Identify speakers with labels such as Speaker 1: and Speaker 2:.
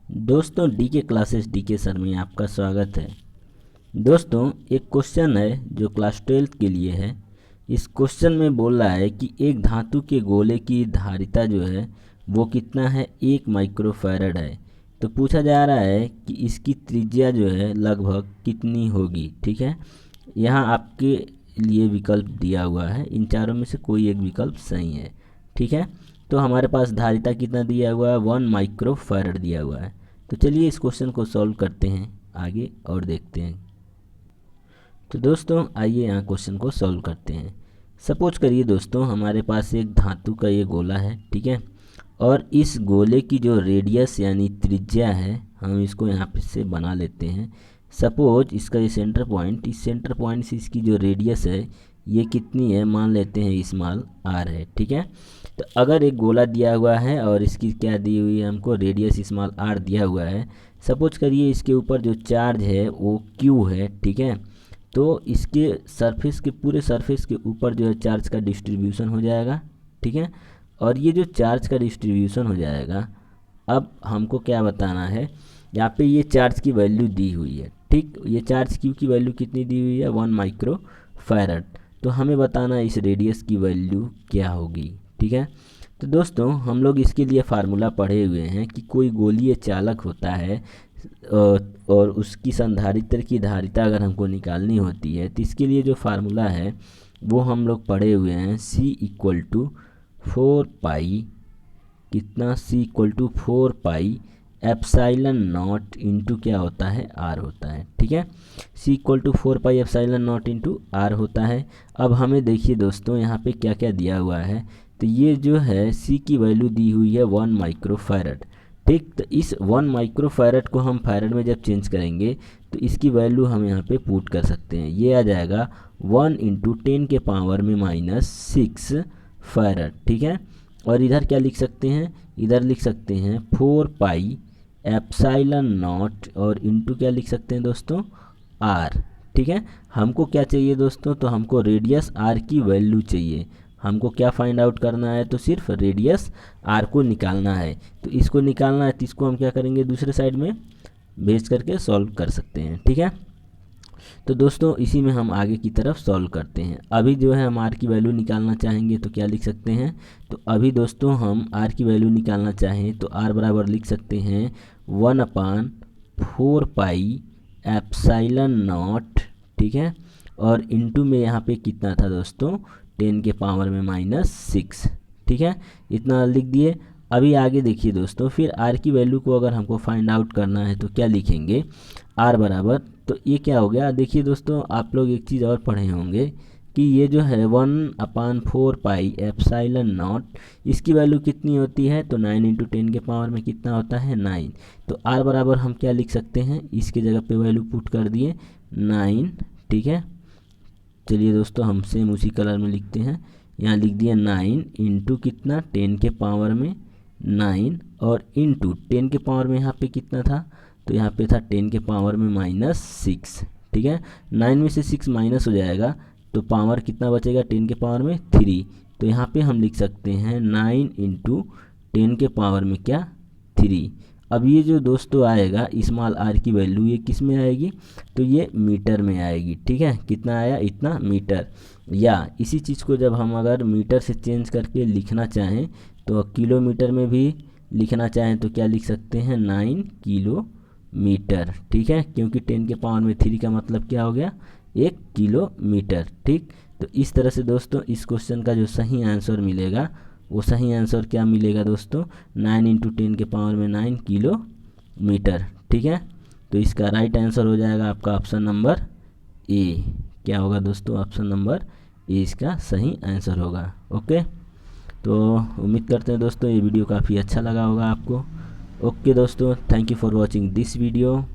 Speaker 1: दोस्तों DK classes DK sir में आपका स्वागत है। दोस्तों एक क्वेश्चन है जो क्लास 12th के लिए है। इस क्वेश्चन में बोल रहा है कि एक धातु के गोले की धारिता जो है वो कितना है, 1 माइक्रोफैरड है। तो पूछा जा रहा है कि इसकी त्रिज्या जो है लगभग कितनी होगी। ठीक है, यहाँ आपके लिए विकल्प दिया हुआ है, इन चारों में से कोई एक विकल्प सही है। ठीक है, तो हमारे पास धारिता कितना दिया हुआ है, 1 माइक्रोफैरड दिया हुआ है। तो चलिए इस क्वेश्चन को सॉल्व करते हैं आगे और देखते हैं। तो दोस्तों आइए यहाँ क्वेश्चन को सॉल्व करते हैं। सपोज करिए दोस्तों हमारे पास एक धातु का ये गोला है, ठीक है, और इस गोले की जो रेडियस यानी त्रिज्या है हम इसको यहाँ पे से बना लेते हैं। सपोज इसका ये सेंटर पॉइंट, इस सेंटर पॉइंट से इसकी जो रेडियस है ये कितनी है, मान लेते हैं स्मॉल r है। ठीक है, तो अगर एक गोला दिया हुआ है और इसकी क्या दी हुई है, हमको रेडियस स्मॉल r दिया हुआ है। सपोज करिए इसके ऊपर जो चार्ज है वो q है। ठीक है, तो इसके सरफेस के पूरे सरफेस के ऊपर जो है चार्ज का डिस्ट्रीब्यूशन हो जाएगा। ठीक है, और ये जो चार्ज का डिस्ट्रीब्यूशन हो जाएगा, अब हमको क्या बताना है, यहाँ पे ये चार्ज की वैल्यू दी हुई है। ठीक, ये चार्ज क्यू की वैल्यू कितनी दी हुई है, 1 माइक्रोफैरड। तो हमें बताना है इस रेडियस की वैल्यू क्या होगी। ठीक है, तो दोस्तों हम लोग इसके लिए फार्मूला पढ़े हुए हैं कि कोई गोलीय चालक होता है और उसकी संधारित्र की धारिता अगर हमको निकालनी होती है तो इसके लिए जो फार्मूला है वो हम लोग पढ़े हुए हैं, C इक्वल टू 4 पाई कितना, C equal to 4 pi epsilon not into क्या होता है, R होता है। ठीक है, C equal to 4 pi epsilon not into R होता है। अब हमें देखिए दोस्तों यहाँ पे क्या क्या दिया हुआ है, तो ये जो है C की वैल्यू दी हुई है 1 माइक्रोफैरड। ठीक, तो इस 1 माइक्रोफैरड को हम फैरड में जब चेंज करेंगे तो इसकी वैल्यू हम यहाँ पे पुट कर सकते हैं। ये आ जाएगा 1 इंटू 10 के पावर में -6 फैरड। ठीक है, और इधर क्या लिख सकते हैं, इधर लिख सकते हैं 4 पाई एप्साइलन नॉट और इंटू क्या लिख सकते हैं दोस्तों, R। ठीक है, हमको क्या चाहिए दोस्तों, तो हमको रेडियस R की वैल्यू चाहिए। हमको क्या फाइंड आउट करना है, तो सिर्फ रेडियस R को निकालना है। तो इसको निकालना है तो इसको हम क्या करेंगे, दूसरे साइड में भेज करके सॉल्व कर सकते हैं। ठीक है, तो दोस्तों इसी में हम आगे की तरफ सॉल्व करते हैं। अभी जो है हम R की वैल्यू निकालना चाहेंगे तो क्या लिख सकते हैं, तो अभी दोस्तों हम R की वैल्यू निकालना चाहें तो R बराबर लिख सकते हैं 1/4 पाई एप्साइलन नॉट। ठीक है, और इंटू में यहाँ पे कितना था दोस्तों, 10 के पावर में -6। ठीक है, इतना लिख दिए। अभी आगे देखिए दोस्तों, फिर R की वैल्यू को अगर हमको फाइंड आउट करना है तो क्या लिखेंगे, R बराबर, तो ये क्या हो गया, देखिए दोस्तों आप लोग एक चीज़ और पढ़े होंगे कि ये जो है 1/4 पाई एप्साइलन नॉट, इसकी वैल्यू कितनी होती है, तो 9 इंटू 10 के पावर में कितना होता है, 9। तो R बराबर हम क्या लिख सकते हैं, इसके जगह पे वैल्यू पुट कर दिए 9। ठीक है, चलिए दोस्तों हम सेम उसी कलर में लिखते हैं, यहाँ लिख दिया 9 इंटू कितना, 10 के पावर में 9 और इंटू 10 के पावर में यहाँ पे कितना था, तो यहाँ पे था 10 के पावर में -6। ठीक है, 9 में से 6 माइनस हो जाएगा तो पावर कितना बचेगा, 10 के पावर में 3। तो यहाँ पे हम लिख सकते हैं 9 इंटू 10 के पावर में क्या, 3। अब ये जो दोस्तों आएगा स्मॉल r की वैल्यू ये किस में आएगी, तो ये मीटर में आएगी। ठीक है, कितना आया, इतना मीटर। या इसी चीज़ को जब हम अगर मीटर से चेंज करके लिखना चाहें तो किलोमीटर में भी लिखना चाहें तो क्या लिख सकते हैं, 9 किलोमीटर। ठीक है, क्योंकि 10 के पावर में 3 का मतलब क्या हो गया, 1 किलोमीटर। ठीक, तो इस तरह से दोस्तों इस क्वेश्चन का जो सही आंसर मिलेगा वो सही आंसर क्या मिलेगा दोस्तों, 9 इंटू 10 के पावर में 9 किलोमीटर। ठीक है, तो इसका राइट आंसर हो जाएगा आपका ऑप्शन नंबर ए। क्या होगा दोस्तों, ऑप्शन नंबर ए इसका सही आंसर होगा। ओके, तो उम्मीद करते हैं दोस्तों ये वीडियो काफ़ी अच्छा लगा होगा आपको। ओके दोस्तों, thank you for watching this video.